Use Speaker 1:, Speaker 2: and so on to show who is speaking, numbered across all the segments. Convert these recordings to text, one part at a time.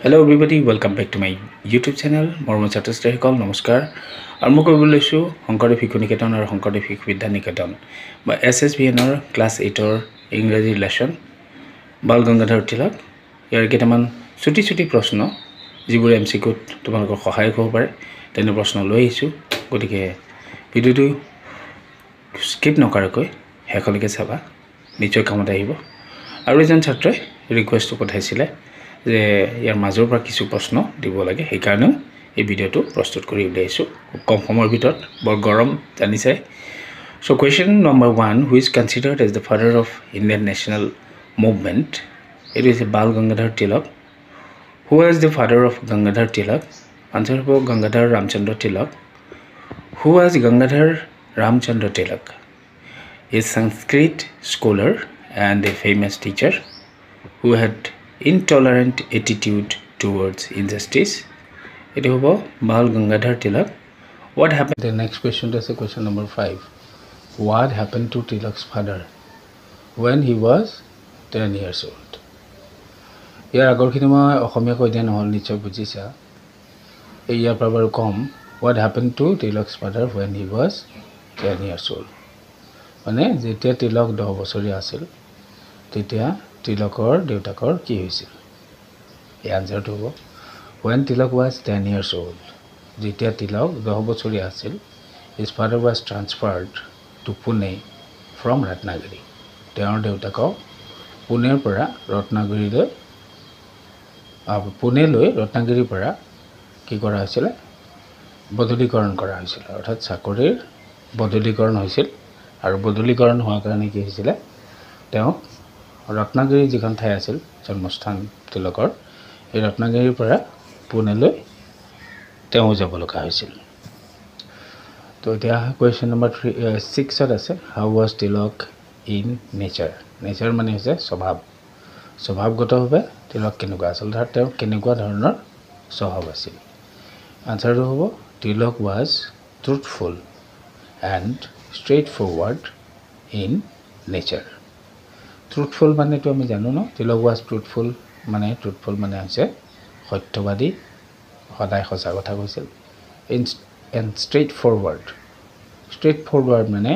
Speaker 1: Hello everybody, welcome back to my YouTube channel. Mormon Chatustarikol, Namaskar. আৰু মই ক'বলৈ লৈছোঁ শংকৰদেৱ শিশু নিকেতন আৰু শংকৰদেৱ শিশু বিদ্যা নিকেতন বা SSBNৰ ক্লাছ 8ৰ ইংৰাজী লেশ্যন বাল গংগাধৰ তিলক ইয়াৰ কেইটামান ছুটি প্ৰশ্ন যিবোৰ MCQত তোমালোকৰ সহায়ক হ'ব পাৰে তেনে প্ৰশ্ন লৈ আহিছোঁ গতিকে ভিডিঅ'টো স্কিপ নকৰাকৈ শেষলৈকে চাবা নিশ্চয় কামত আহিব আৰু এজন ছাত্ৰই ৰিকুৱেষ্টটো পঠাইছিলে যে ইয়াৰ মাজৰ পৰা কিছু প্ৰশ্ন দিব লাগে সেই কাৰণেও এই ভিডিঅ'টো প্ৰস্তুত কৰি উলিয়াইছোঁ কম সময়ৰ ভিতৰত বৰ গৰম জানিছে So question number 1, who is considered as the father of Indian national movement? It is Bal Gangadhar Tilak. Who was the father of Gangadhar Tilak? Answer for Gangadhar Ramchandra Tilak. Who was Gangadhar Ramchandra Tilak? A Sanskrit scholar and a famous teacher who had intolerant attitude towards injustice. It is Bal Gangadhar Tilak. What happened? The next question is question number 5. What happened to Tilak's father when he was 10 years old? ইয়াৰ আগৰখিনি মই অসমীয়া কৈ দিয়া নহ'ল নিশ্চয় বুজিছা ইয়াৰ পৰা বাৰু কম What happened to Tilak's father when he was 10 years old? মানে যেতিয়া তিলক 10 বছৰীয়া আছিল তেতিয়া তিলকৰ দেউতাকৰ কি হৈছিল এই আনসাৰটো হ'ব When Tilak was 10 years old যেতিয়া তিলক 10 বছৰীয়া আছিল his father was transferred to Pune from Ratnagiri তেওঁৰ দেউতাকক পুনেৰ পৰা ৰত্নাগিৰিলৈ পুনেলৈ ৰত্নাগিৰিৰ পৰা কি কৰা হৈছিল বদলীকৰণ কৰা হৈছিল অৰ্থাৎ চাকৰিৰ বদলীকৰণ হৈছিল আৰু বদলীকৰণ হোৱাৰ কাৰণে কি হৈছিল তেওঁ ৰত্নাগিৰি যিখন ঠাই আছিল জন্মস্থান তিলকৰ এই ৰত্নাগিৰিৰ পৰা পুনেলৈ তেওঁ যাব লগা হৈছিল তো এতিয়া কোৱেশ্চন নম্বৰ 6 ত আছে how was Tilak in nature nature মানে হৈছে স্বভাৱগতভাৱে তিলক কেনেকুৱা আছিল অৰ্থাৎ তেওঁ কেনেকুৱা ধৰণৰ স্বভাৱ আছিল আনসাৰটো হ'ব Tilak was truthful and straightforward in nature truthful মানে তো আমি জানো ন তিলক ওয়াজ ট্ৰুথফুল মানে হৈছে সত্যবাদী সদায় সঁচা কথা কৈছিল এণ্ড ষ্ট্ৰেইট ফৰৱাৰ্ড মানে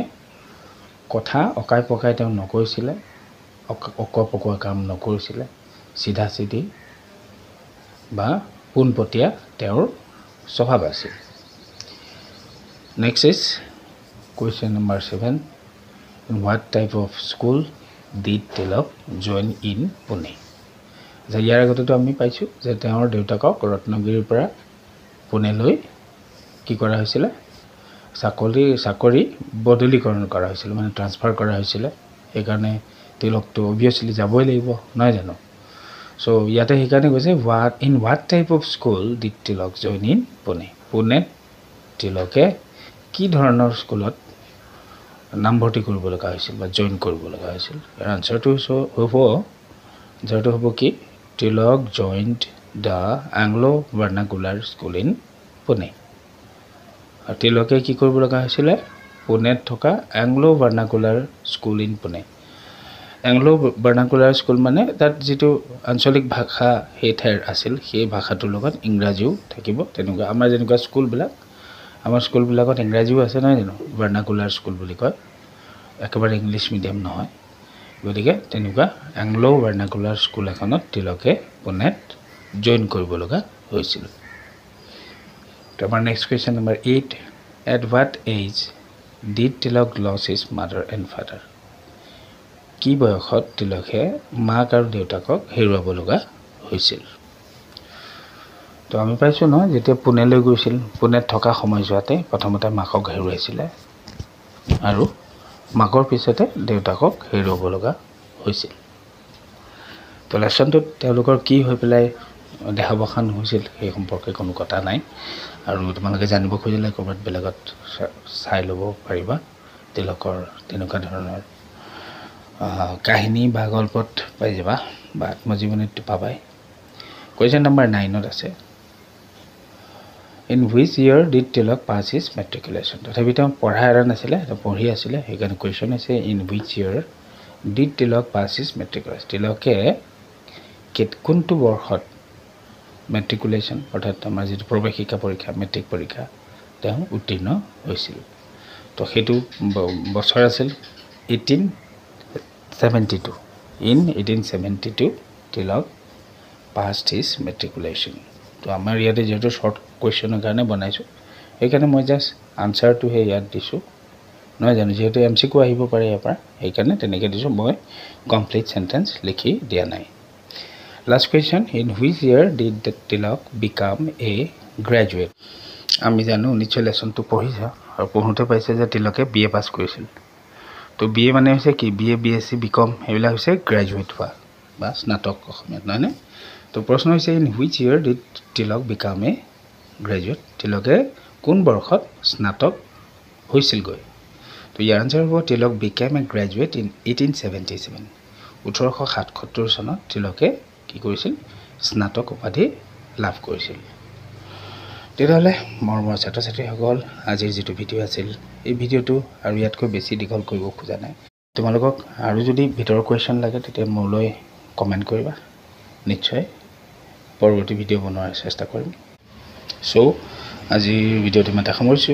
Speaker 1: কথা অকাই পকাই তেওঁ নকৈছিলে অকপকোৱা কাম নকৰিছিলে সিধা সিধি বা পোনপটীয়া তেওঁৰ স্বভাৱ আছিল next is question number 7 in what type of school did Tilak join in Pune ইয়াৰ আগতেতো আমি পাইছোঁ যে তেওঁৰ দেউতাকক ৰত্নগিৰিৰ পৰা পুনেলৈ কি কৰা হৈছিল চাকৰি বদলীকৰণ কৰা হৈছিল মানে ট্ৰান্সফাৰ কৰা হৈছিল এই কাৰণে তিলকটো obviously যাবই লাগিব নহয় জানো সো ইয়াতে সেইকাৰণে কৈছে what type of school did Tilak join in Pune Pune তিলকে কি ধৰণৰ স্কুলত নামভৰ্তি কৰিব লগা হৈছিল বা জয়েন কৰিব লগা হৈছিল ইয়াৰ আনসাৰটো হ'ব কি Tilak joined the Anglo Vernacular School in Pune আৰু তিলকে কি কৰিব লগা হৈছিল পুনেত থকা Anglo Vernacular School in Pune Anglo Vernacular School মানে তাত যেটো আঞ্চলিক ভাষা সেই ঠাইৰ আছিল সেই ভাষাটোৰ লগত ইংৰাজীও থাকিব তেনেকুৱা আমাৰ যেনেকুৱা স্কুলবিলাকত ইংৰাজীও আছে নহয় জানো ভাৰ্নাকুলাৰ স্কুল বুলি কয় একেবাৰে ইংলিছ মিডিয়াম নহয় গতিকে তেনেকুৱা এংলো ভাৰ্নাকুলাৰ স্কুল এখনত তিলকে পুনেত জয়েন কৰিব লগা হৈছিল তোমাৰ next question number 8 at what age did Tilak lose his mother and father কি বয়সত তিলকে মাক আৰু দেউতাকক হেৰুৱাব লগা হৈছিল তো আমি পাইছো ন যেতিয়া পুনেলৈ গৈছিল পুনেত থকা সময়ছোৱাতে প্ৰথমতে মাকক হেৰুৱাইছিল আৰু মাকৰ পিছতে দেউতাকক হেৰুৱাব লগা হৈছিল তো লেশ্যনটোত তেওঁলোকৰ কি হৈ পেলাই দেহাৱসান হৈছিল সেই সম্পৰ্কে কোনো কথা নাই আৰু তোমালোকে জানিব খুজিলে ক'ৰবাত বেলেগত চাই ল'ব পাৰিবা তিলকৰ তেনেকুৱা ধৰণৰ কাহিনী বা গল্পত পাই যাবা বা আত্মজীৱনীত পাবাই কোৱেশ্চন নম্বৰ 9 ত আছে In which year did Tilak pass his matriculation? তথাপি তেওঁ পঢ়া এৰা নাছিলে পঢ়ি আছিলে সেইকাৰণে কোৱেশ্চন আছে in which year did Tilak pass his matriculation? তিলকে কোনটো বৰ্ষত মেট্ৰিকুলেশ্যন অৰ্থাৎ আমাৰ যিটো প্ৰৱেশিকা পৰীক্ষা মেট্ৰিক পৰীক্ষা তেওঁ উত্তীৰ্ণ হৈছিল তো সেইটো বছৰ আছিল 1872 in 1872 Tilak passed his matriculation তো আমাৰ ইয়াতে যেটো শৰ্ট কোৱেশ্চনৰ কাৰণে বনাইছো সেইকাৰণে মই জাস্ট আনসাৰটো হে ইয়াত দিছো নহয় জানো যেটো এমসিকিউ আহিব পাৰে ইয়াৰ পৰা সেইকাৰণে তেনেকৈ দিছো মই কমপ্লিট সেন্টেন্স লিখি দিয়া নাই Last question, in which year did Tilak become a graduate? আমি জানো নিশ্চয় লেসনটো পঢ়িছা আৰু পঢ়োতে পাইছে যে তিলকে বিএ পাস কৰিছিল তো বিএ মানে হৈছে কি বিএ বিএসসি বিকম এবিলাক হৈছে গ্ৰেজুৱেট হোৱা বা স্নাতক অসমীয়াত নহয় নে তো প্ৰশ্ন হৈছে in which year did Tilak become a graduate তিলকে কোন বৰ্ষত স্নাতক হৈছিল গৈ তো ইয়াৰ আনসাৰ হ'ব Tilak became a graduate in 1877 1877 চনত তিলকে কি কৰিছিল স্নাতক উপাধি লাভ কৰিছিল তেতিয়াহ'লে মৰমৰ ছাত্ৰ-ছাত্ৰীসকল আজিৰ যেটো ভিডিও আছিল এই ভিডিওটো আৰু ইয়াতকৈ বেছি দীঘল কৰিব খোজা নাই তোমালোকক আৰু যদি ভিডিওৰ কোৱেশ্চন লাগে তেতিয়া মোলৈ কমেন্ট কৰিবা নিশ্চয় পৰৱৰ্তী ভিডিও বনোৱাৰ চেষ্টা কৰিম সো আজিৰ ভিডিওটো মই সামৰিছো